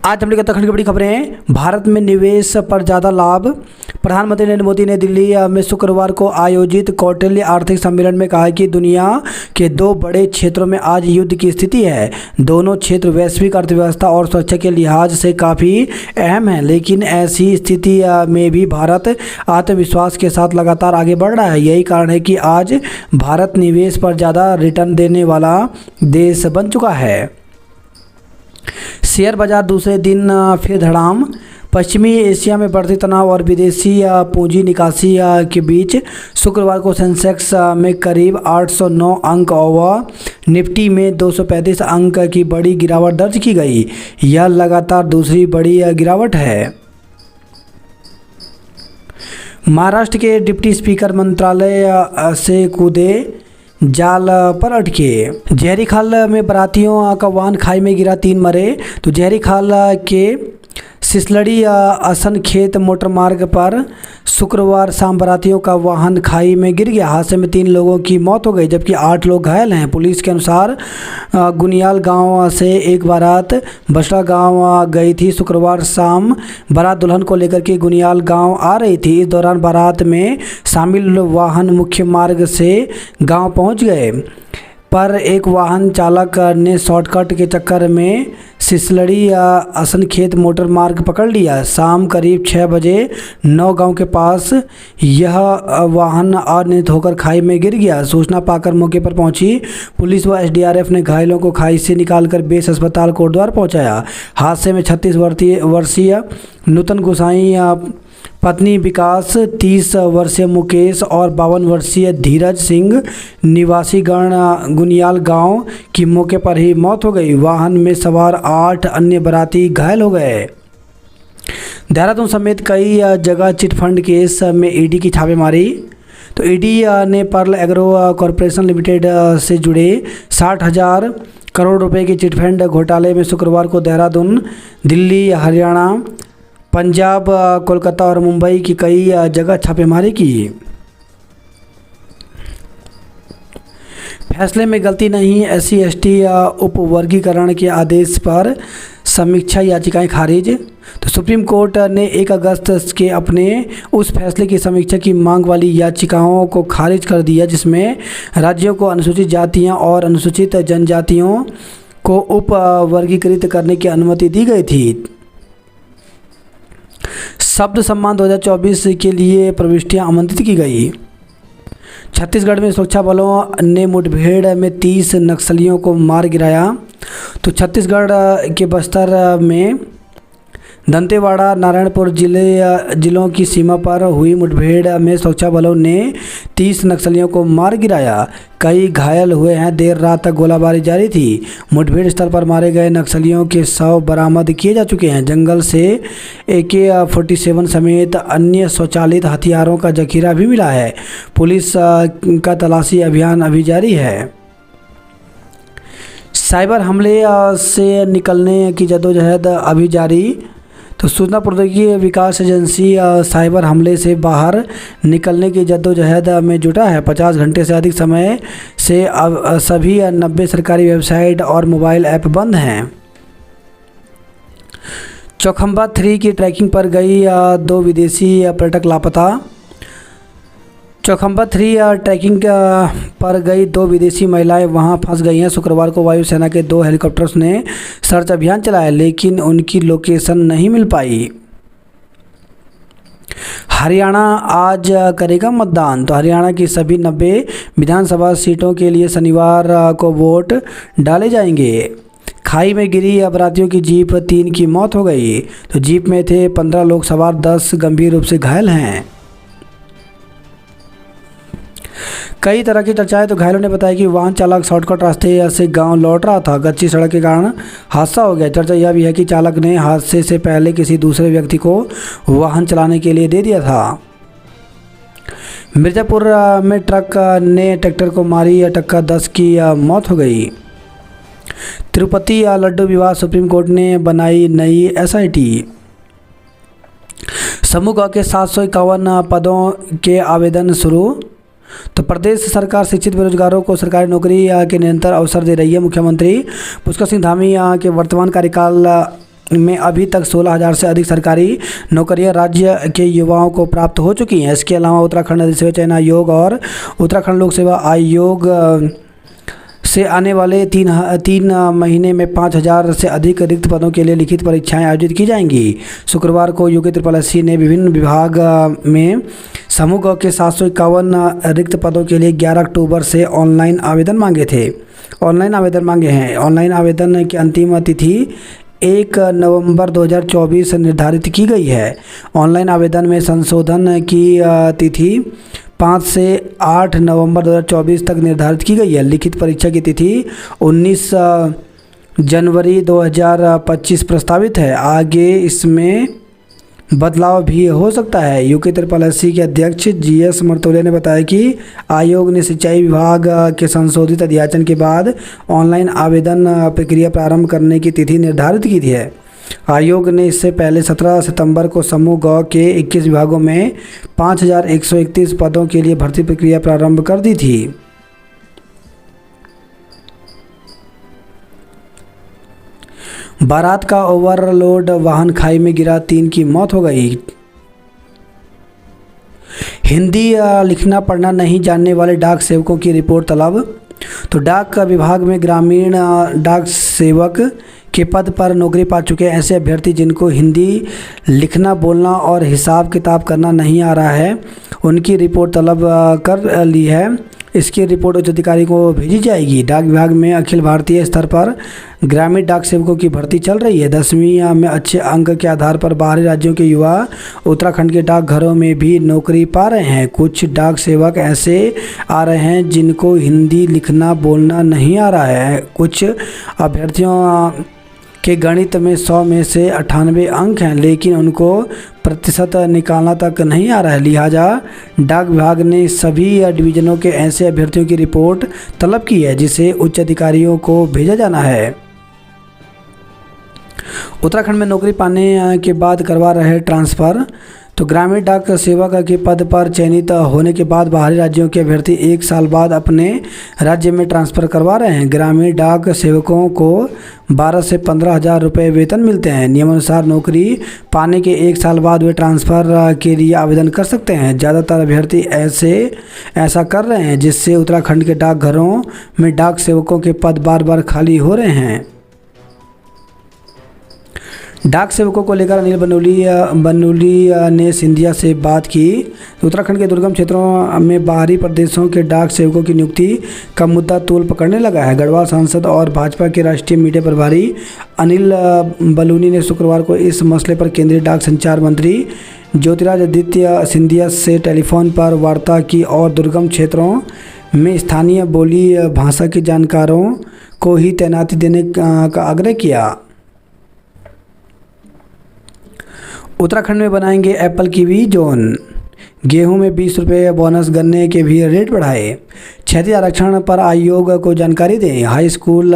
आज हम लोग उत्तराखंड की बड़ी खबरें। भारत में निवेश पर ज़्यादा लाभ। प्रधानमंत्री नरेंद्र मोदी ने दिल्ली में शुक्रवार को आयोजित कौटिल्य आर्थिक सम्मेलन में कहा कि दुनिया के दो बड़े क्षेत्रों में आज युद्ध की स्थिति है। दोनों क्षेत्र वैश्विक अर्थव्यवस्था और सुरक्षा के लिहाज से काफ़ी अहम हैं, लेकिन ऐसी स्थिति में भी भारत आत्मविश्वास के साथ लगातार आगे बढ़ रहा है। यही कारण है कि आज भारत निवेश पर ज़्यादा रिटर्न देने वाला देश बन चुका है। शेयर बाजार दूसरे दिन फिर धड़ाम। पश्चिमी एशिया में बढ़ते तनाव और विदेशी पूंजी निकासी के बीच शुक्रवार को सेंसेक्स में करीब 809 अंक और निफ्टी में 235 अंक की बड़ी गिरावट दर्ज की गई। यह लगातार दूसरी बड़ी गिरावट है। महाराष्ट्र के डिप्टी स्पीकर मंत्रालय से कूदे, जाल पर अटके। जहरी खाल में बारातियों का वाहन खाई में गिरा, 3 मरे। तो जहरी खाल के सिसलड़ी असनखेत मोटर मार्ग पर शुक्रवार शाम बारातियों का वाहन खाई में गिर गया। हादसे में 3 लोगों की मौत हो गई जबकि 8 लोग घायल हैं। पुलिस के अनुसार गुनियाल गांव से एक बारात बसड़ा गांव गई थी। शुक्रवार शाम बारात दुल्हन को लेकर के गुनियाल गांव आ रही थी। इस दौरान बारात में शामिल वाहन मुख्य मार्ग से गांव पहुंच गए, पर एक वाहन चालक ने शॉर्टकट के चक्कर में सिसलड़ी असनखेत मोटर मार्ग पकड़ लिया। शाम करीब 6 बजे नौगांव के पास यह वाहन अनियंत्रित होकर खाई में गिर गया। सूचना पाकर मौके पर पहुंची पुलिस व एसडीआरएफ ने घायलों को खाई से निकालकर बेस अस्पताल कोटद्वार पहुंचाया। हादसे में 36 वर्षीय नूतन गोसाई पत्नी विकास, 30 वर्षीय मुकेश और 52 वर्षीय धीरज सिंह निवासी गण गुनियाल गांव की मौके पर ही मौत हो गई। वाहन में सवार 8 अन्य बाराती घायल हो गए। देहरादून समेत कई जगह चिटफंड केस में ईडी की छापेमारी। तो ईडी ने पर्ल एग्रो कॉरपोरेशन लिमिटेड से जुड़े 60,000 करोड़ रुपए के चिटफंड घोटाले में शुक्रवार को देहरादून, दिल्ली, हरियाणा, पंजाब, कोलकाता और मुंबई की कई जगह छापेमारी की। फैसले में गलती नहीं, SC/ST उपवर्गीकरण के आदेश पर समीक्षा याचिकाएं खारिज। तो सुप्रीम कोर्ट ने 1 अगस्त के अपने उस फैसले की समीक्षा की मांग वाली याचिकाओं को खारिज कर दिया जिसमें राज्यों को अनुसूचित जातियां और अनुसूचित जनजातियों को उपवर्गीकृत करने की अनुमति दी गई थी। शब्द सम्मान 2024 के लिए प्रविष्टियां आमंत्रित की गई। छत्तीसगढ़ में सुरक्षा बलों ने मुठभेड़ में 30 नक्सलियों को मार गिराया। तो छत्तीसगढ़ के बस्तर में दंतेवाड़ा, नारायणपुर जिलों की सीमा पर हुई मुठभेड़ में सुरक्षा बलों ने 30 नक्सलियों को मार गिराया। कई घायल हुए हैं। देर रात तक गोलाबारी जारी थी। मुठभेड़ स्थल पर मारे गए नक्सलियों के शव बरामद किए जा चुके हैं। जंगल से AK-47 समेत अन्य स्वचालित हथियारों का जखीरा भी मिला है। पुलिस का तलाशी अभियान अभी जारी है। साइबर हमले से निकलने की जद्दोजहद अभी जारी। तो सूचना प्रौद्योगिकी विकास एजेंसी साइबर हमले से बाहर निकलने की जद्दोजहद में जुटा है। 50 घंटे से अधिक समय से अब सभी 90 सरकारी वेबसाइट और मोबाइल ऐप बंद हैं। चौखंबा 3 की ट्रैकिंग पर गई 2 विदेशी पर्यटक लापता। चौखंबा 3 ट्रैकिंग पर गई 2 विदेशी महिलाएं वहां फंस गई हैं। शुक्रवार को वायुसेना के 2 हेलीकॉप्टर्स ने सर्च अभियान चलाया लेकिन उनकी लोकेशन नहीं मिल पाई। हरियाणा आज करेगा मतदान। तो हरियाणा की सभी 90 विधानसभा सीटों के लिए शनिवार को वोट डाले जाएंगे। खाई में गिरी बारातियों की जीप, 3 की मौत हो गई। तो जीप में थे 15 लोग सवार, 10 गंभीर रूप से घायल हैं। कई तरह की चर्चाएं। तो घायलों ने बताया कि वाहन चालक शॉर्टकट रास्ते से गांव लौट रहा था। कच्ची सड़क के कारण हादसा हो गया। चर्चा यह भी है कि चालक ने हादसे से पहले किसी दूसरे व्यक्ति को वाहन चलाने के लिए दे दिया था। मिर्जापुर में ट्रक ने ट्रैक्टर को मारी टक्कर, 10 की मौत हो गई। तिरुपति लड्डू विवाद, सुप्रीम कोर्ट ने बनाई नई SIT। समूह के 751 पदों के आवेदन शुरू। तो प्रदेश सरकार शिक्षित बेरोजगारों को सरकारी नौकरी के निरंतर अवसर दे रही है। मुख्यमंत्री पुष्कर सिंह धामी के वर्तमान कार्यकाल में अभी तक 16,000 से अधिक सरकारी नौकरियां राज्य के युवाओं को प्राप्त हो चुकी हैं। इसके अलावा उत्तराखंड अधिसेवा चयन आयोग और उत्तराखंड लोक सेवा आयोग से आने वाले तीन महीने में 5,000 से अधिक रिक्त पदों के लिए लिखित परीक्षाएं आयोजित की जाएंगी। शुक्रवार को UKSSC ने विभिन्न विभाग में समूह ग के 751 रिक्त पदों के लिए 11 अक्टूबर से ऑनलाइन आवेदन मांगे हैं। ऑनलाइन आवेदन की अंतिम तिथि 1 नवंबर 2024 निर्धारित की गई है। ऑनलाइन आवेदन में संशोधन की तिथि 5 से 8 नवंबर 2024 तक निर्धारित की गई है। लिखित परीक्षा की तिथि 19 जनवरी 2025 प्रस्तावित है। आगे इसमें बदलाव भी हो सकता है। UKSSC के अध्यक्ष GS मर्तोले ने बताया कि आयोग ने सिंचाई विभाग के संशोधित अध्याचन के बाद ऑनलाइन आवेदन प्रक्रिया प्रारंभ करने की तिथि निर्धारित की थी है। आयोग ने इससे पहले 17 सितंबर को समूह ग के 21 विभागों में 5,131 पदों के लिए भर्ती प्रक्रिया प्रारंभ कर दी थी। बारात का ओवरलोड वाहन खाई में गिरा, 3 की मौत हो गई। हिंदी लिखना पढ़ना नहीं जानने वाले डाक सेवकों की रिपोर्ट तलब। तो डाक विभाग में ग्रामीण डाक सेवक के पद पर नौकरी पा चुके ऐसे अभ्यर्थी जिनको हिंदी लिखना बोलना और हिसाब किताब करना नहीं आ रहा है, उनकी रिपोर्ट तलब कर ली है। इसकी रिपोर्ट उच्च अधिकारी को भेजी जाएगी। डाक विभाग में अखिल भारतीय स्तर पर ग्रामीण डाक सेवकों की भर्ती चल रही है। 10वीं में अच्छे अंक के आधार पर बाहरी राज्यों के युवा उत्तराखंड के डाकघरों में भी नौकरी पा रहे हैं। कुछ डाक सेवक ऐसे आ रहे हैं जिनको हिंदी लिखना बोलना नहीं आ रहा है। कुछ अभ्यर्थियों के गणित में 100 में से 98 अंक हैं, लेकिन उनको प्रतिशत निकालना तक नहीं आ रहा है। लिहाजा डाक विभाग ने सभी डिवीजनों के ऐसे अभ्यर्थियों की रिपोर्ट तलब की है, जिसे उच्च अधिकारियों को भेजा जाना है। उत्तराखंड में नौकरी पाने के बाद करवा रहे ट्रांसफ़र। तो ग्रामीण डाक सेवक के पद पर चयनित होने के बाद बाहरी राज्यों के अभ्यर्थी 1 साल बाद अपने राज्य में ट्रांसफ़र करवा रहे हैं। ग्रामीण डाक सेवकों को 12 से 15,000 रुपये वेतन मिलते हैं। नियमानुसार नौकरी पाने के 1 साल बाद वे ट्रांसफ़र के लिए आवेदन कर सकते हैं। ज़्यादातर अभ्यर्थी ऐसा कर रहे हैं, जिससे उत्तराखंड के डाकघरों में डाक सेवकों के पद बार बार खाली हो रहे हैं। डाक सेवकों को लेकर अनिल बनूली ने सिंधिया से बात की। उत्तराखंड के दुर्गम क्षेत्रों में बाहरी प्रदेशों के डाक सेवकों की नियुक्ति का मुद्दा तूल पकड़ने लगा है। गढ़वाल सांसद और भाजपा के राष्ट्रीय मीडिया प्रभारी अनिल बलूनी ने शुक्रवार को इस मसले पर केंद्रीय डाक संचार मंत्री ज्योतिरादित्य सिंधिया से टेलीफोन पर वार्ता की और दुर्गम क्षेत्रों में स्थानीय बोली भाषा के जानकारों को ही तैनाती देने का आग्रह किया। उत्तराखंड में बनाएंगे एप्पल कीवी जोन। गेहूं में 20 रुपये बोनस, गन्ने के भी रेट बढ़ाए। क्षैतिज आरक्षण पर आयोग को जानकारी दें। हाई स्कूल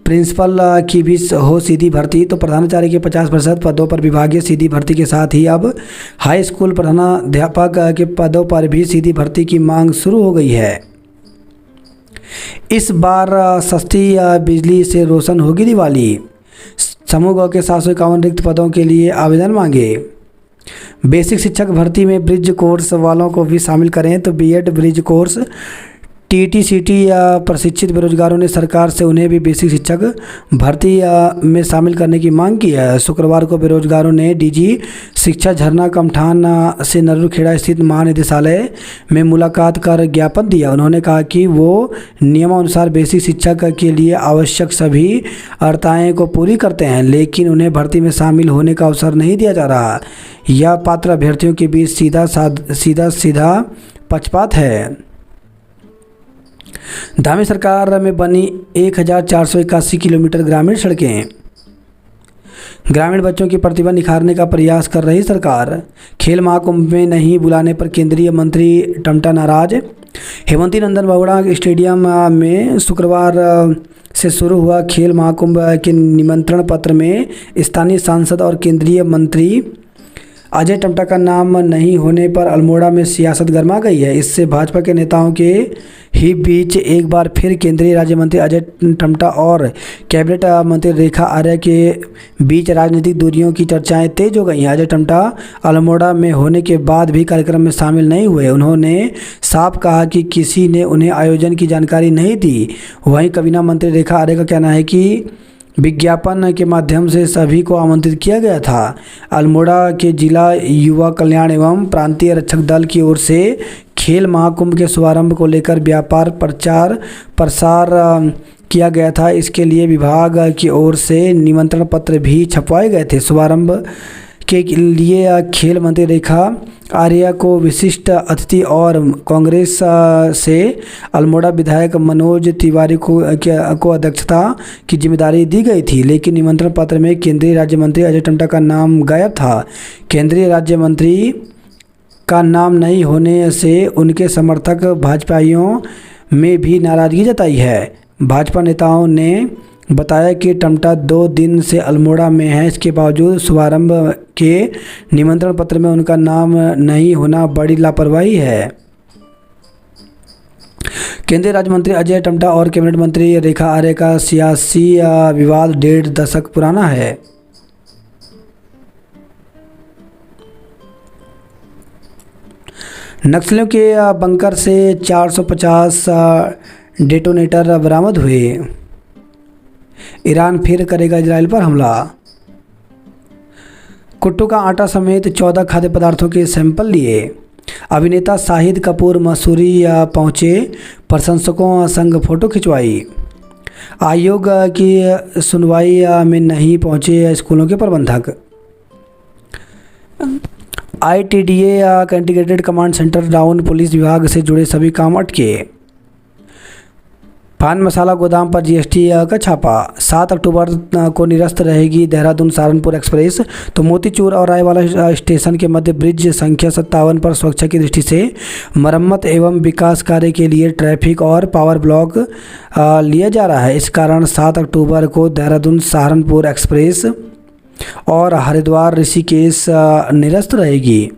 प्रिंसिपल की भी हो सीधी भर्ती। तो प्रधानाचार्य के 50% पदों पर विभागीय सीधी भर्ती के साथ ही अब हाई स्कूल प्रधानाध्यापक के पदों पर भी सीधी भर्ती की मांग शुरू हो गई है। इस बार सस्ती बिजली से रोशन होगी दिवाली। समूह ग के 751 रिक्त पदों के लिए आवेदन मांगे। बेसिक शिक्षक भर्ती में ब्रिज कोर्स वालों को भी शामिल करें। तो बीएड ब्रिज कोर्स TTCT प्रशिक्षित बेरोजगारों ने सरकार से उन्हें भी बेसिक शिक्षक भर्ती में शामिल करने की मांग की है। शुक्रवार को बेरोजगारों ने DG शिक्षा झरना कमठान से नरूखेड़ा स्थित महानिदेशालय में मुलाकात कर ज्ञापन दिया। उन्होंने कहा कि वो नियमानुसार बेसिक शिक्षक के लिए आवश्यक सभी अर्हताएं को पूरी करते हैं, लेकिन उन्हें भर्ती में शामिल होने का अवसर नहीं दिया जा रहा। यह पात्र अभ्यर्थियों के बीच सीधा पक्षपात है। धामी सरकार में बनी 1481 किलोमीटर ग्रामीण सड़कें। ग्रामीण बच्चों की प्रतिभा निखारने का प्रयास कर रही सरकार। खेल महाकुंभ में नहीं बुलाने पर केंद्रीय मंत्री टमटा नाराज। हेमंती नंदन बावड़ा स्टेडियम में शुक्रवार से शुरू हुआ खेल महाकुंभ के निमंत्रण पत्र में स्थानीय सांसद और केंद्रीय मंत्री अजय टम्टा का नाम नहीं होने पर अल्मोड़ा में सियासत गर्मा गई है। इससे भाजपा के नेताओं के ही बीच एक बार फिर केंद्रीय राज्य मंत्री अजय टम्टा और कैबिनेट मंत्री रेखा आर्या के बीच राजनीतिक दूरियों की चर्चाएं तेज हो गई हैं। अजय टम्टा अल्मोड़ा में होने के बाद भी कार्यक्रम में शामिल नहीं हुए। उन्होंने साफ कहा कि किसी ने उन्हें आयोजन की जानकारी नहीं दी। वहीं कैबिनेट मंत्री रेखा आर्या का कहना है कि विज्ञापन के माध्यम से सभी को आमंत्रित किया गया था। अल्मोड़ा के जिला युवा कल्याण एवं प्रांतीय रक्षक दल की ओर से खेल महाकुंभ के शुभारंभ को लेकर व्यापार प्रचार प्रसार किया गया था। इसके लिए विभाग की ओर से निमंत्रण पत्र भी छपवाए गए थे। शुभारंभ के लिए खेल मंत्री रेखा आर्या को विशिष्ट अतिथि और कांग्रेस से अल्मोड़ा विधायक मनोज तिवारी को अध्यक्षता की जिम्मेदारी दी गई थी, लेकिन निमंत्रण पत्र में केंद्रीय राज्य मंत्री अजय टम्टा का नाम गायब था। केंद्रीय राज्य मंत्री का नाम नहीं होने से उनके समर्थक भाजपाइयों में भी नाराजगी जताई है। भाजपा नेताओं ने बताया कि टम्टा 2 दिन से अल्मोड़ा में है। इसके बावजूद शुभारंभ के निमंत्रण पत्र में उनका नाम नहीं होना बड़ी लापरवाही है। केंद्रीय राज्य मंत्री अजय टम्टा और कैबिनेट मंत्री रेखा आर्या का सियासी विवाद 1.5 दशक पुराना है। नक्सलियों के बंकर से 450 डेटोनेटर बरामद हुए। ईरान फिर करेगा इजराइल पर हमला। कुट्टू का आटा समेत 14 खाद्य पदार्थों के सैंपल लिए। अभिनेता शाहिद कपूर मसूरी पहुंचे, प्रशंसकों संग फोटो खिंचवाई। आयोग की सुनवाई में नहीं पहुंचे स्कूलों के प्रबंधक। ITDA का integrated command centre down, police विभाग से जुड़े सभी काम अटके। पान मसाला गोदाम पर GST का छापा। 7 अक्टूबर को निरस्त रहेगी देहरादून सहारनपुर एक्सप्रेस। तो मोतीचूर और रायवाला स्टेशन के मध्य ब्रिज संख्या 57 पर सुरक्षा की दृष्टि से मरम्मत एवं विकास कार्य के लिए ट्रैफिक और पावर ब्लॉक लिया जा रहा है। इस कारण 7 अक्टूबर को देहरादून सहारनपुर एक्सप्रेस और हरिद्वार ऋषिकेश निरस्त रहेगी।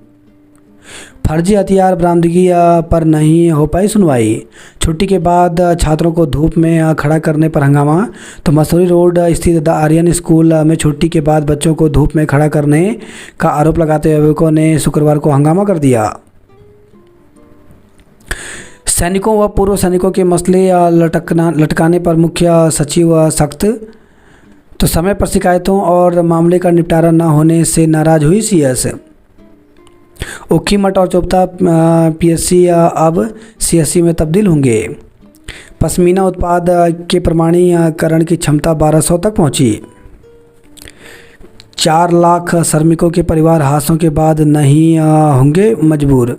फर्जी हथियार बरामदगी पर नहीं हो पाई सुनवाई। छुट्टी के बाद छात्रों को धूप में खड़ा करने पर हंगामा। तो मसूरी रोड स्थित द आर्यन स्कूल में छुट्टी के बाद बच्चों को धूप में खड़ा करने का आरोप लगाते हुए युवकों ने शुक्रवार को हंगामा कर दिया। सैनिकों व पूर्व सैनिकों के मसले लटकाने पर मुख्य सचिव सख्त। तो समय पर शिकायतों और मामले का निपटारा न होने से नाराज हुई CS। ऊखीमठ और चोपता PSC अब CSC में तब्दील होंगे। पश्मीना उत्पाद के प्रमाणीकरण की क्षमता 1200 तक पहुंची। 4 लाख श्रमिकों के परिवार हादसों के बाद नहीं होंगे मजबूर।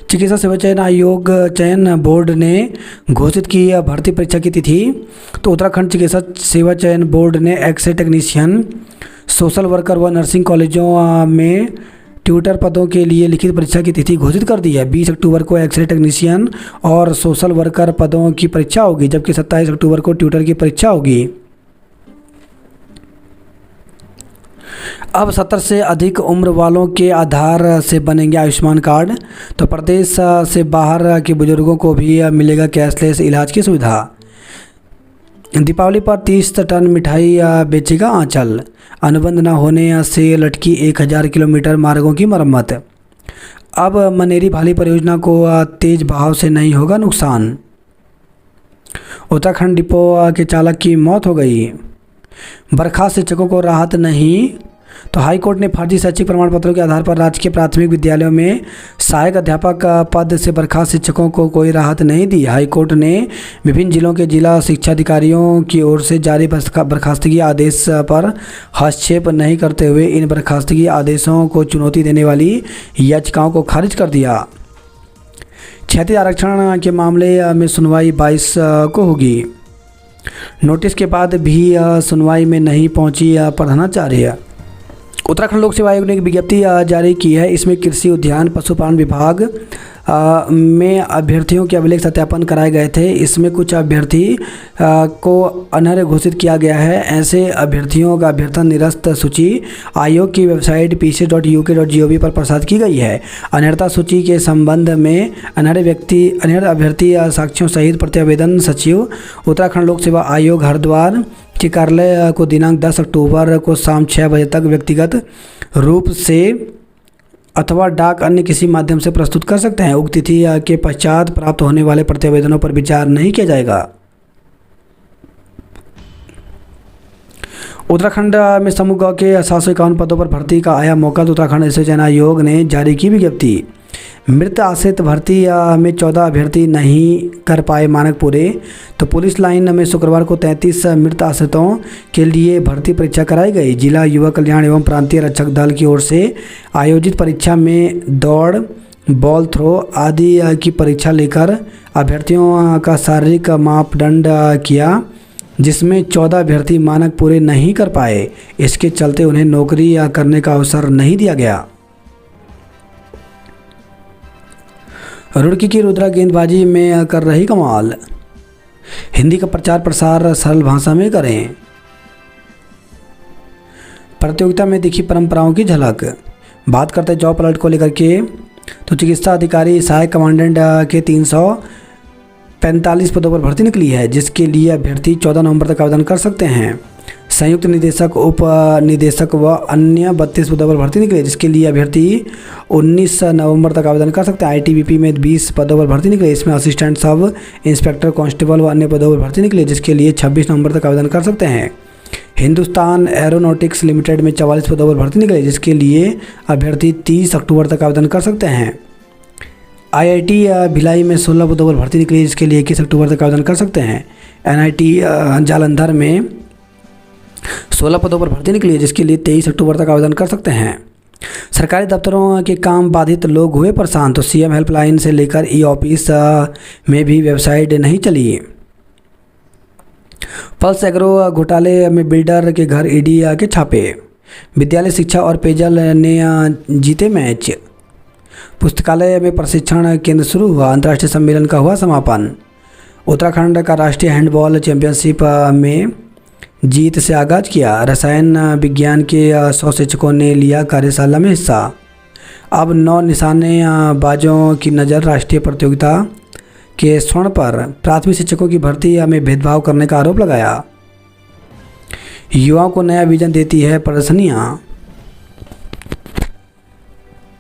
चिकित्सा सेवा चयन आयोग चयन बोर्ड ने घोषित की भर्ती परीक्षा की तिथि। तो उत्तराखंड चिकित्सा सेवा चयन बोर्ड ने एक्स-रे टेक्नीशियन, सोशल वर्कर व नर्सिंग कॉलेजों में ट्यूटर पदों के लिए लिखित परीक्षा की तिथि घोषित कर दी है। 20 अक्टूबर को एक्स-रे टेक्नीशियन और सोशल वर्कर पदों की परीक्षा होगी, जबकि 27 अक्टूबर को ट्यूटर की परीक्षा होगी। अब 70 से अधिक उम्र वालों के आधार से बनेंगे आयुष्मान कार्ड। तो प्रदेश से बाहर के बुजुर्गों को भी मिलेगा कैशलेस इलाज की सुविधा। दीपावली पर 30 टन मिठाई बेचेगा आंचल। अनुबंध न होने से लटकी 1000 किलोमीटर मार्गों की मरम्मत। अब मनेरी भाली परियोजना को तेज बहाव से नहीं होगा नुकसान। उत्तराखंड डिपो के चालक की मौत हो गई। बर्खास्त शिक्षकों को राहत नहीं। तो हाईकोर्ट ने फर्जी शैक्षिक प्रमाण पत्रों के आधार पर राजकीय प्राथमिक विद्यालयों में सहायक अध्यापक पद से बर्खास्त शिक्षकों को कोई राहत नहीं दी। हाईकोर्ट ने विभिन्न जिलों के जिला शिक्षा अधिकारियों की ओर से जारी बर्खास्तगी आदेश पर हस्तक्षेप नहीं करते हुए इन बर्खास्तगी आदेशों को चुनौती देने वाली याचिकाओं को खारिज कर दिया। क्षैतिज आरक्षण के मामले में सुनवाई 22 को होगी। नोटिस के बाद भी सुनवाई में नहीं पहुंची प्रधानाचार्य। उत्तराखंड लोक सेवा आयोग ने एक विज्ञप्ति जारी की है। इसमें कृषि, उद्यान, पशुपालन विभाग में अभ्यर्थियों के अभिलेख सत्यापन कराए गए थे। इसमें कुछ अभ्यर्थी को अनर्ह घोषित किया गया है। ऐसे अभ्यर्थियों का अभ्यर्थन निरस्त सूची आयोग की वेबसाइट pc.uk.gov पर प्रसारित की गई है। अनर्हता सूची के संबंध में अनर्ह अभ्यर्थी साक्ष्यों सहित प्रतिवेदन सचिव उत्तराखंड लोक सेवा आयोग हरिद्वार के कार्यालय को दिनांक 10 अक्टूबर को शाम 6 बजे तक व्यक्तिगत रूप से अथवा डाक अन्य किसी माध्यम से प्रस्तुत कर सकते हैं। उक्त तिथि के पश्चात प्राप्त होने वाले प्रतिवेदनों पर विचार नहीं किया जाएगा। उत्तराखंड में समूह के 751 पदों पर भर्ती का आया मौका। तो उत्तराखंड एसोसिएशन आयोग ने जारी की विज्ञप्ति। मृत आश्रित भर्ती में 14 अभ्यर्थी नहीं कर पाए मानक पूरे। तो पुलिस लाइन में शुक्रवार को 33 मृत आश्रितों के लिए भर्ती परीक्षा कराई गई। जिला युवा कल्याण एवं प्रांतीय रक्षक दल की ओर से आयोजित परीक्षा में दौड़, बॉल थ्रो आदि की परीक्षा लेकर अभ्यर्थियों का शारीरिक मापदंड किया, जिसमें 14 अभ्यर्थी मानक पूरे नहीं कर पाए। इसके चलते उन्हें नौकरी करने का अवसर नहीं दिया गया। रुड़की की रुद्रा गेंदबाजी में कर रही कमाल। हिंदी का प्रचार प्रसार सरल भाषा में करें। प्रतियोगिता में दिखी परंपराओं की झलक। बात करते हैं जॉब अलर्ट को लेकर के। तो चिकित्सा अधिकारी सहायक कमांडेंट के 345 पदों पर भर्ती निकली है, जिसके लिए अभ्यर्थी 14 नवंबर तक आवेदन कर सकते हैं। संयुक्त निदेशक, उप निदेशक व अन्य 32 पदों पर भर्ती निकली, जिसके लिए अभ्यर्थी 19 नवंबर तक आवेदन कर सकते हैं। आईटीबीपी में 20 पदों पर भर्ती निकली। इसमें असिस्टेंट सब इंस्पेक्टर, कांस्टेबल व अन्य पदों पर भर्ती निकली, जिसके लिए 26 नवंबर तक आवेदन कर सकते हैं। हिंदुस्तान एरोनॉटिक्स लिमिटेड में 44 पदों पर भर्ती निकली, जिसके लिए अभ्यर्थी 30 अक्टूबर तक आवेदन कर सकते हैं। आईआईटी भिलाई में 16 पदों पर भर्ती निकली, जिसके लिए 21 अक्टूबर तक आवेदन कर सकते हैं। एनआईटी जालंधर में 16 पदों पर भर्ती निकली, जिसके लिए 23 अक्टूबर तक आवेदन कर सकते हैं। सरकारी दफ्तरों के काम बाधित लोग हुए परेशान। तो सीएम हेल्पलाइन से लेकर ई ऑफिस में भी वेबसाइट नहीं चली। पल्स एग्रो घोटाले में बिल्डर के घर ईडी के छापे। विद्यालय शिक्षा और पेयजल ने जीते मैच। पुस्तकालय में प्रशिक्षण केंद्र शुरू हुआ। अंतर्राष्ट्रीय सम्मेलन का हुआ समापन। उत्तराखंड का राष्ट्रीय हैंडबॉल चैंपियनशिप में जीत से आगाज किया। रसायन विज्ञान के 100 शिक्षकों ने लिया कार्यशाला में हिस्सा। अब 9 निशानेबाजों की नज़र राष्ट्रीय प्रतियोगिता के स्वर्ण पर। प्राथमिक शिक्षकों की भर्ती में भेदभाव करने का आरोप लगाया। युवाओं को नया विजन देती है प्रदर्शनियाँ।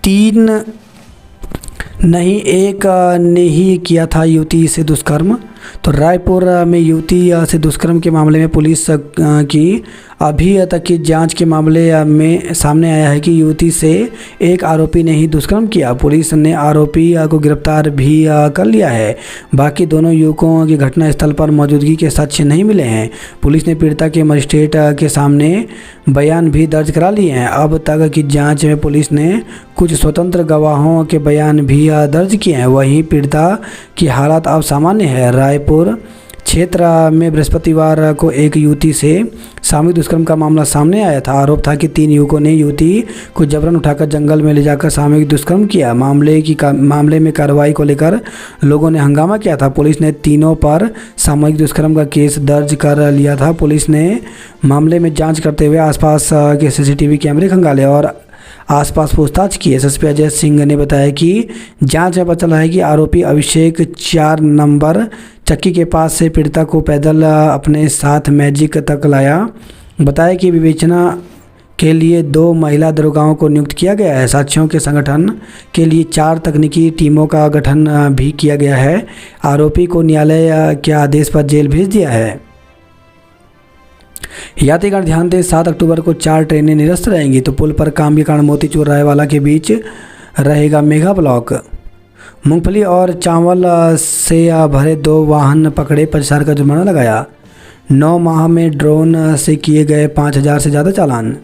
3 नहीं 1 ने ही किया था युवती से दुष्कर्म। तो रायपुर में युवती से दुष्कर्म के मामले में पुलिस की अभी तक की जांच के मामले में सामने आया है कि युवती से एक आरोपी ने ही दुष्कर्म किया। पुलिस ने आरोपी को गिरफ्तार भी कर लिया है। बाकी दोनों युवकों की घटनास्थल पर मौजूदगी के साक्ष्य नहीं मिले हैं। पुलिस ने पीड़िता के मजिस्ट्रेट के सामने बयान भी दर्ज करा लिए हैं। अब तक की जांच में पुलिस ने कुछ स्वतंत्र गवाहों के बयान भी दर्ज किए हैं। वहीं पीड़िता की हालत अब सामान्य है। रायपुर क्षेत्र में बृहस्पतिवार को एक युवती से सामूहिक दुष्कर्म का मामला सामने आया था। आरोप था कि 3 युवकों ने युवती को जबरन उठाकर जंगल में ले जाकर सामूहिक दुष्कर्म किया। मामले में कार्रवाई को लेकर लोगों ने हंगामा किया था। पुलिस ने तीनों पर सामूहिक दुष्कर्म का केस दर्ज कर लिया था। पुलिस ने मामले में जांच करते हुए आसपास के सीसीटीवी कैमरे खंगाले और आसपास पूछताछ की। एसएसपी अजय सिंह ने बताया कि जांच में पता चला है कि आरोपी अभिषेक 4 नंबर चक्की के पास से पीड़िता को पैदल अपने साथ मैजिक तक लाया। बताया कि विवेचना के लिए 2 महिला दरोगाओं को नियुक्त किया गया है। साक्ष्यों के संगठन के लिए 4 तकनीकी टीमों का गठन भी किया गया है। आरोपी को न्यायालय के आदेश पर जेल भेज दिया है। यात्रीगण ध्यान दें, 7 अक्टूबर को 4 ट्रेनें निरस्त रहेंगी। तो पुल पर काम के कारण मोतीचूर रायवाला के बीच रहेगा मेगा ब्लॉक। मूंगफली और चावल से भरे 2 वाहन पकड़े, 50,000 का जुर्माना लगाया। 9 माह में ड्रोन से किए गए 5,000 से ज़्यादा चालान।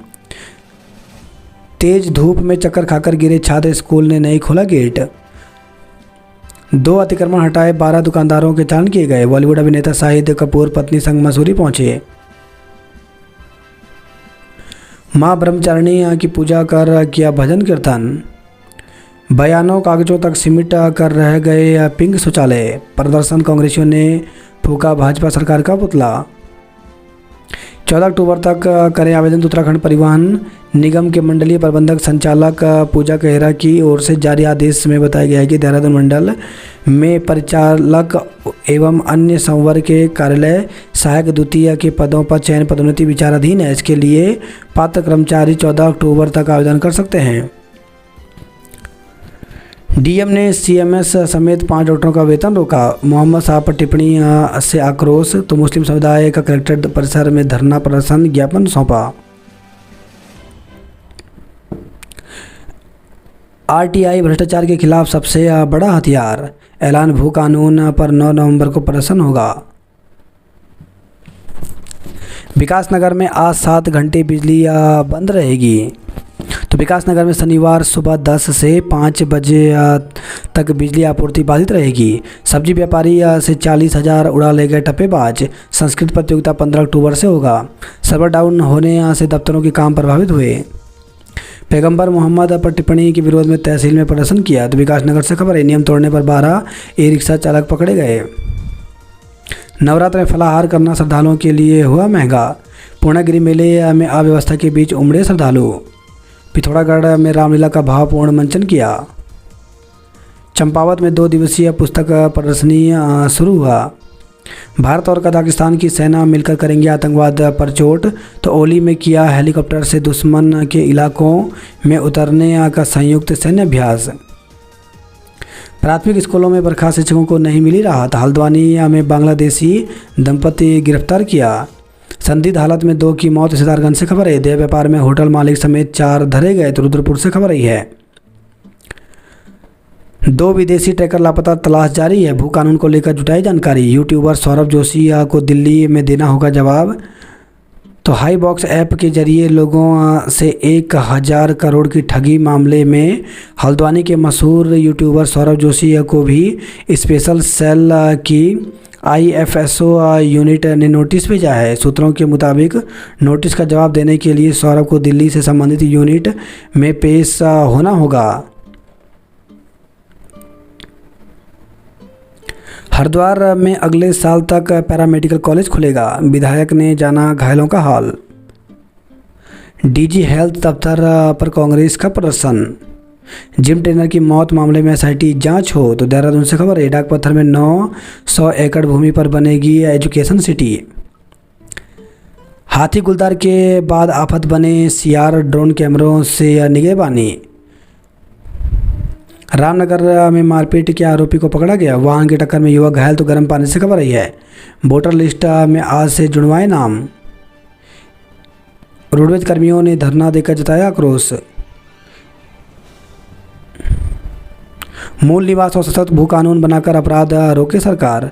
तेज धूप में चक्कर खाकर गिरे छात्र, स्कूल ने नहीं खोला गेट। 2 अतिक्रमण हटाए, 12 दुकानदारों के चालान किए गए। बॉलीवुड अभिनेता शाहिद कपूर पत्नी संग मसूरी पहुंचे। माँ ब्रह्मचारिणी की पूजा कर किया भजन कीर्तन। बयानों कागजों तक सिमट कर रह गए पिंक शौचालय। प्रदर्शन कांग्रेसियों ने फूका भाजपा सरकार का पुतला। 14 अक्टूबर तक करें आवेदन। उत्तराखंड परिवहन निगम के मंडलीय प्रबंधक संचालक पूजा खेहरा की ओर से जारी आदेश में बताया गया है कि देहरादून मंडल में परिचालक एवं अन्य संवर्ग के कार्यालय सहायक द्वितीय के पदों पर चयन पदोन्नति विचाराधीन है। इसके लिए पात्र कर्मचारी 14 अक्टूबर तक आवेदन कर सकते हैं। डीएम ने सीएमएस समेत 5 डॉक्टरों का वेतन रोका। मोहम्मद साहब पर टिप्पणी से आक्रोश, तो मुस्लिम समुदाय का कलेक्ट्रेट परिसर में धरना प्रदर्शन, ज्ञापन सौंपा। आरटीआई भ्रष्टाचार के खिलाफ सबसे बड़ा हथियार, ऐलान। भू कानून पर 9 नवंबर को प्रदर्शन होगा। विकासनगर में आज 7 घंटे बिजली बंद रहेगी। तो विकासनगर में शनिवार सुबह 10 से 5 बजे तक बिजली आपूर्ति बाधित रहेगी। सब्जी व्यापारी से 40,000 उड़ा ले गए टप्पेबाज। संस्कृत प्रतियोगिता 15 अक्टूबर से होगा। सर्वर डाउन होने से दफ्तरों के काम प्रभावित हुए। पैगंबर मोहम्मद पर टिप्पणी के विरोध में तहसील में प्रदर्शन किया। तो विकासनगर से खबर है, नियम तोड़ने पर 12 ई रिक्शा चालक पकड़े गए। नवरात्र में फलाहार करना श्रद्धालुओं के लिए हुआ महंगा। पूर्णागिरि मेले में अव्यवस्था के बीच उमड़े श्रद्धालु। पिथौरागढ़ में रामलीला का भावपूर्ण मंचन किया। चंपावत में 2 दिवसीय पुस्तक प्रदर्शनी शुरू हुआ। भारत और कजाकिस्तान की सेना मिलकर करेंगे आतंकवाद पर चोट। तो ओली में किया हेलीकॉप्टर से दुश्मन के इलाकों में उतरने का संयुक्त सैन्य अभ्यास। प्राथमिक स्कूलों में बर्खास्त शिक्षकों को नहीं मिली राहत। हल्द्वानी में बांग्लादेशी दंपति गिरफ्तार किया। संदिग्ध हालत में 2 की मौत। सितारगंज से खबर है, देह व्यापार में होटल मालिक समेत 4 धरे गए। तो रुद्रपुर से खबर आई है, 2 विदेशी ट्रैकर लापता, तलाश जारी है। भू कानून को लेकर जुटाई जानकारी। यूट्यूबर सौरभ जोशी को दिल्ली में देना होगा जवाब। तो हाई बॉक्स ऐप के जरिए लोगों से 1000 करोड़ की ठगी मामले में हल्द्वानी के मशहूर यूट्यूबर सौरभ जोशी को भी स्पेशल सेल की आईएफएसओ यूनिट ने नोटिस भेजा है। सूत्रों के मुताबिक नोटिस का जवाब देने के लिए सौरभ को दिल्ली से संबंधित यूनिट में पेश होना होगा। हरिद्वार में अगले साल तक पैरामेडिकल कॉलेज खुलेगा। विधायक ने जाना घायलों का हाल। डीजी हेल्थ दफ्तर पर कांग्रेस का प्रदर्शन। जिम ट्रेनर की मौत मामले में एसआईटी जांच हो। तो देहरादून से खबर है, डाकपत्थर में 900 एकड़ भूमि पर बनेगी एजुकेशन सिटी। हाथी गुलदार के बाद आफत बने सीआर ड्रोन कैमरों से निगहबानी। रामनगर में मारपीट के आरोपी को पकड़ा गया। वाहन की टक्कर में युवक घायल। तो गर्म पानी से खबर आई है, वोटर लिस्ट में आज से जुड़वाए नाम। रोडवेज कर्मियों ने धरना देकर जताया आक्रोश। मूल निवास और सशक्त भू कानून बनाकर अपराध रोके सरकार।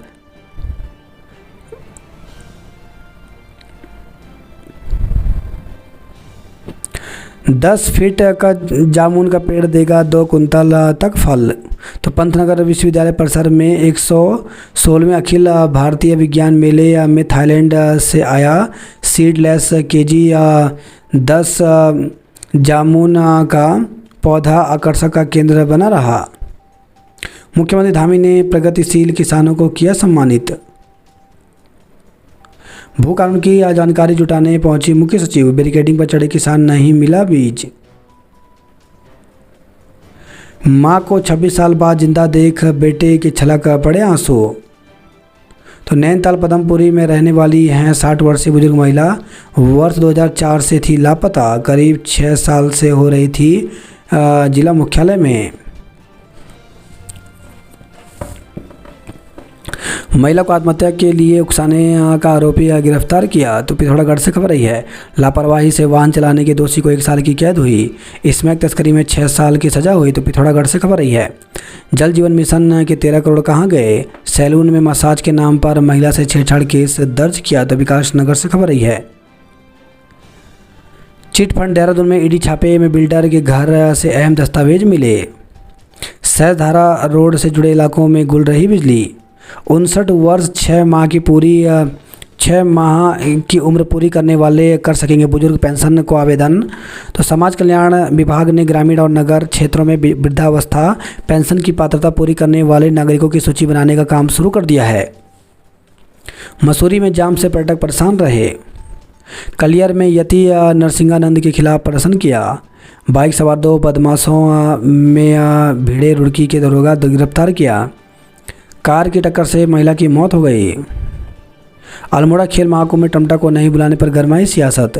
दस फीट का जामुन का पेड़ देगा 2 कुंतल तक फल। तो पंतनगर विश्वविद्यालय परिसर में 116वें अखिल भारतीय विज्ञान मेले में थाईलैंड से आया सीडलेस केजी 10 जामुन का पौधा आकर्षक का केंद्र बना रहा। मुख्यमंत्री धामी ने प्रगतिशील किसानों को किया सम्मानित। भू कानून की जानकारी जुटाने पहुंची मुख्य सचिव। बैरिकेडिंग पर चढ़े किसान, नहीं मिला बीज। मां को 26 साल बाद जिंदा देख बेटे की छलक पड़े आंसू। तो नैनीताल पदमपुरी में रहने वाली हैं 60 वर्षीय बुजुर्ग महिला। वर्ष 2004 से थी लापता। करीब 6 साल से हो रही थी जिला मुख्यालय में। महिला को आत्महत्या के लिए उकसाने का आरोपी गिरफ्तार किया। तो पिथौरागढ़ से खबर आई है, लापरवाही से वाहन चलाने के दोषी को 1 साल की कैद हुई। स्मैक तस्करी में 6 साल की सजा हुई। तो पिथौरागढ़ से खबर आई है, जल जीवन मिशन के 13 करोड़ कहाँ गए। सैलून में मसाज के नाम पर महिला से छेड़छाड़ केस दर्ज किया। तो विकास नगर से खबर आई है, चिट फंड देहरादून में ईडी छापे में बिल्डर के घर से अहम दस्तावेज मिले। सहजधारा रोड से जुड़े इलाकों में गुल रही बिजली। 59 वर्ष 6 माह की पूरी 6 माह की उम्र पूरी करने वाले कर सकेंगे बुजुर्ग पेंशन को आवेदन। तो समाज कल्याण विभाग ने ग्रामीण और नगर क्षेत्रों में वृद्धावस्था पेंशन की पात्रता पूरी करने वाले नागरिकों की सूची बनाने का काम शुरू कर दिया है। मसूरी में जाम से पर्यटक परेशान रहे। कलियर में यति नरसिंहानंद के खिलाफ प्रदर्शन किया। बाइक सवार 2 बदमाशों में भिड़े रुड़की के दरोगा गिरफ्तार किया। कार की टक्कर से महिला की मौत हो गई। अल्मोड़ा खेल महाकुंभ में टमटा को नहीं बुलाने पर गरमाई सियासत।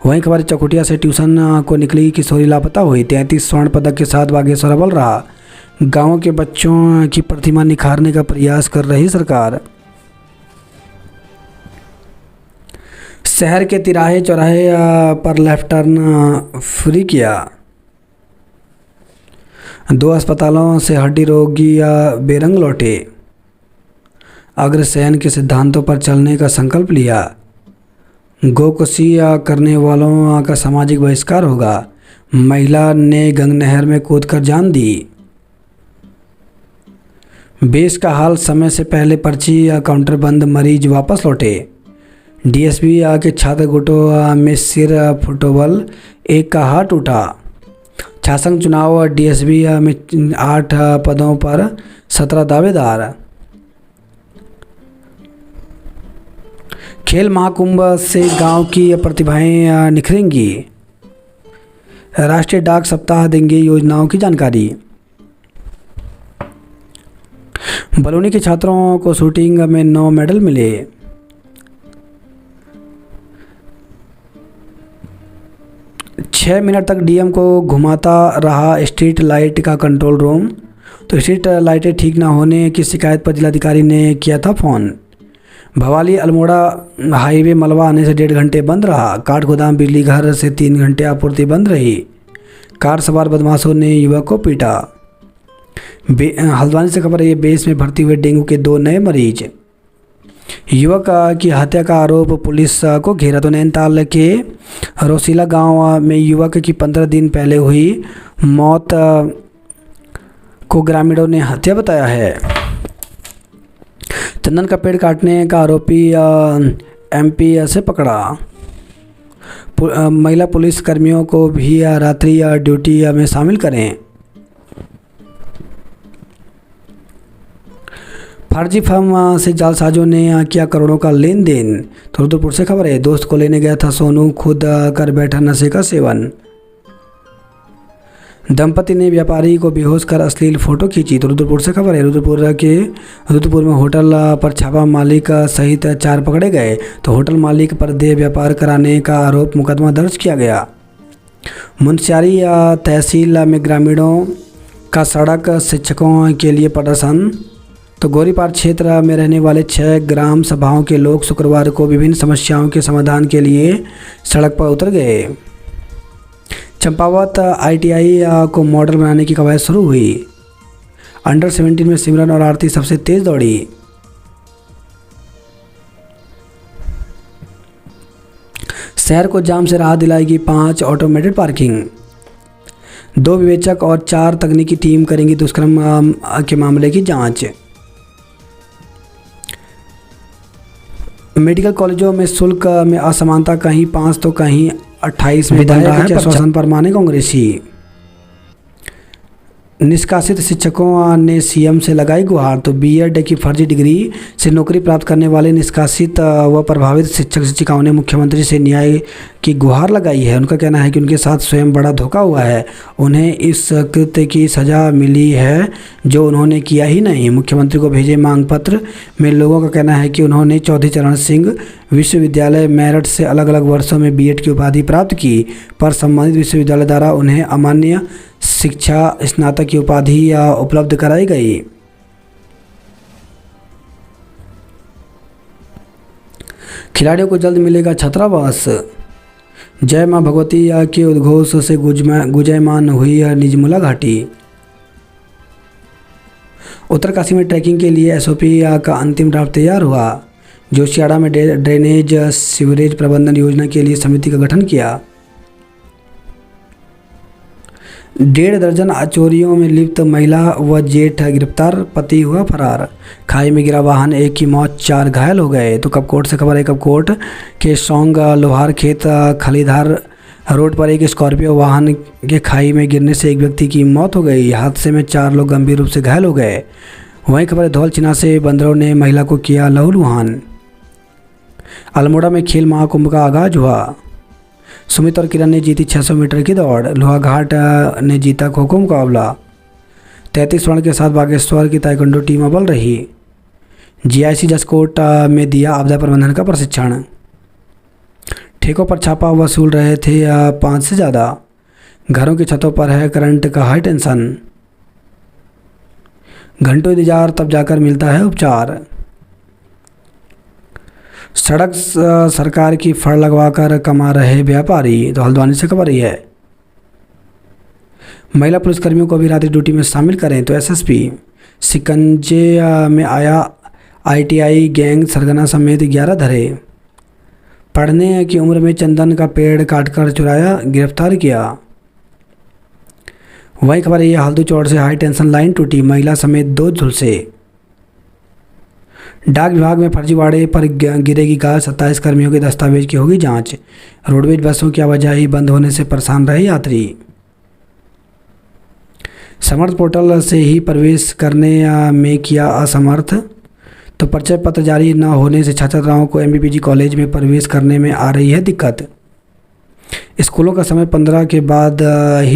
वहीं खबर चकुटिया से ट्यूशन को निकली किशोरी लापता हुई। 33 स्वर्ण पदक के साथ बागेश्वर अव्वल रहा। गाँव के बच्चों की प्रतिभा निखारने का प्रयास कर रही सरकार। शहर के तिराहे चौराहे पर लेफ्ट टर्न फ्री किया। 2 अस्पतालों से हड्डी रोगी बेरंग लौटे। अग्रसेन के सिद्धांतों पर चलने का संकल्प लिया। गोकशी करने वालों का सामाजिक बहिष्कार होगा। महिला ने गंग नहर में कूदकर जान दी। बेस का हाल समय से पहले पर्ची काउंटर बंद, मरीज वापस लौटे। डीएसपी के छात्र गुटों में सिर फुटबॉल, एक का हाथ टूटा। छाछंग चुनाव डीएसपी में 8 पदों पर 17 दावेदार। खेल महाकुंभ से गांव की प्रतिभाएं निखरेंगी। राष्ट्रीय डाक सप्ताह देंगे योजनाओं की जानकारी। बलूनी के छात्रों को शूटिंग में 9 मेडल मिले। छः मिनट तक डीएम को घुमाता रहा स्ट्रीट लाइट का कंट्रोल रूम। तो स्ट्रीट लाइटें ठीक ना होने की शिकायत पर जिलाधिकारी ने किया था फ़ोन। भवाली अल्मोड़ा हाईवे मलबा आने से 1.5 घंटे बंद रहा। काठ गोदाम बिजली घर से 3 घंटे आपूर्ति बंद रही। कार सवार बदमाशों ने युवक को पीटा। हल्द्वानी से खबर है, ये बेस में भर्ती हुए डेंगू के 2 नए मरीज। युवक की हत्या का आरोप पुलिस को घेरा। तो नैनीताल के रोसीला गांव में युवक की 15 दिन पहले हुई मौत को ग्रामीणों ने हत्या बताया है। चंदन का पेड़ काटने का आरोपी एमपी से पकड़ा। महिला पुलिस कर्मियों को भी रात्रि ड्यूटी में शामिल करें। फर्जी फर्म से जालसाजों ने किया करोड़ों का लेन देन। तो रुद्रपुर से खबर है, दोस्त को लेने गया था सोनू, खुद कर बैठा नशे का सेवन। दंपति ने व्यापारी को बेहोश कर अश्लील फोटो खींची। तो रुद्रपुर से खबर है, रुद्रपुर में होटल पर छापा, मालिक सहित 4 पकड़े गए। तो होटल मालिक पर देह व्यापार कराने का आरोप मुकदमा दर्ज किया गया। मुनस्यारी तहसील में ग्रामीणों का सड़क शिक्षकों के लिए प्रदर्शन। तो गोरीपार क्षेत्र में रहने वाले 6 ग्राम सभाओं के लोग शुक्रवार को विभिन्न समस्याओं के समाधान के लिए सड़क पर उतर गए। चंपावत आईटीआई को मॉडल बनाने की कवायद शुरू हुई। अंडर 17 में सिमरन और आरती सबसे तेज दौड़ी। शहर को जाम से राहत दिलाएगी 5 ऑटोमेटेड पार्किंग। 2 विवेचक और 4 तकनीकी टीम करेंगी दुष्कर्म के मामले की जांच। मेडिकल कॉलेजों में शुल्क में असमानता, कहीं 5 तो कहीं 28 में बन रहा है। आश्वासन पर माने कांग्रेसी। निष्कासित शिक्षकों ने सीएम से लगाई गुहार। तो बीएड की फर्जी डिग्री से नौकरी प्राप्त करने वाले निष्कासित व प्रभावित शिक्षक शिक्षिकाओं ने मुख्यमंत्री से न्याय की गुहार लगाई है। उनका कहना है कि उनके साथ स्वयं बड़ा धोखा हुआ है। उन्हें इस कृत्य की सज़ा मिली है जो उन्होंने किया ही नहीं। मुख्यमंत्री को भेजे मांग पत्र में लोगों का कहना है कि उन्होंने चौधरी चरण सिंह विश्वविद्यालय मेरठ से अलग अलग वर्षों में बीएड की उपाधि प्राप्त की, पर संबंधित विश्वविद्यालय द्वारा उन्हें अमान्य शिक्षा स्नातक की उपाधि उपलब्ध कराई गई। खिलाड़ियों को जल्द मिलेगा छात्रावास। जय मां भगवती के उद्घोष से गुंजायमान हुई निजमुला घाटी। उत्तरकाशी में ट्रैकिंग के लिए एसओपी का अंतिम ड्राफ्ट तैयार हुआ। जोशियाड़ा में ड्रेनेज सीवरेज प्रबंधन योजना के लिए समिति का गठन किया। 1.5 दर्जन चोरियों में लिप्त महिला व जेठ गिरफ्तार, पति हुआ फरार। खाई में गिरा वाहन, एक की मौत, 4 घायल हो गए। तो कपकोट से खबर है। कपकोट के सौंग लोहार खेत खलीधार रोड पर एक स्कॉर्पियो वाहन के खाई में गिरने से एक व्यक्ति की मौत हो गई। हादसे में 4 लोग गंभीर रूप से घायल हो गए। वहीं खबर है धौल चिना से बंदरों ने महिला को किया लहूलुहान। अल्मोड़ा में खेल महाकुंभ का आगाज हुआ। सुमित और किरण ने जीती 600 मीटर की दौड़। लोहाघाट ने जीता खो खो मुकाबला। 33 स्वर्ण के साथ बागेश्वर की ताइक्वांडो टीम अव्वल रही। जीआईसी जसकोट में दिया आपदा प्रबंधन का प्रशिक्षण। ठेकों पर छापा वसूल रहे थे 5 से ज़्यादा। घरों की छतों पर है करंट का हाई टेंशन। घंटों इंतजार तब जाकर मिलता है उपचार। सड़क सरकार की फड़ लगवाकर कमा रहे व्यापारी। तो हल्द्वानी से खबर ही है। महिला पुलिसकर्मियों को भी रात्रि ड्यूटी में शामिल करें। तो एसएसपी शिकंजे में आया आईटीआई गैंग, सरगना समेत 11 धरे। पढ़ने की उम्र में चंदन का पेड़ काटकर चुराया, गिरफ्तार किया। वही खबर है हल्दू चौड़ से हाई टेंशन लाइन टूटी, महिला समेत 2 झुलसे। डाक विभाग में फर्जीवाड़े पर गिरेगी गाज, 27 कर्मियों के दस्तावेज की होगी जांच। रोडवेज बसों की आवाजाही बंद होने से परेशान रहे यात्री। समर्थ पोर्टल से ही प्रवेश करने में किया असमर्थ। तो परिचय पत्र जारी न होने से छात्राओं को एमबीपीजी कॉलेज में प्रवेश करने में आ रही है दिक्कत। स्कूलों का समय 15 के बाद ही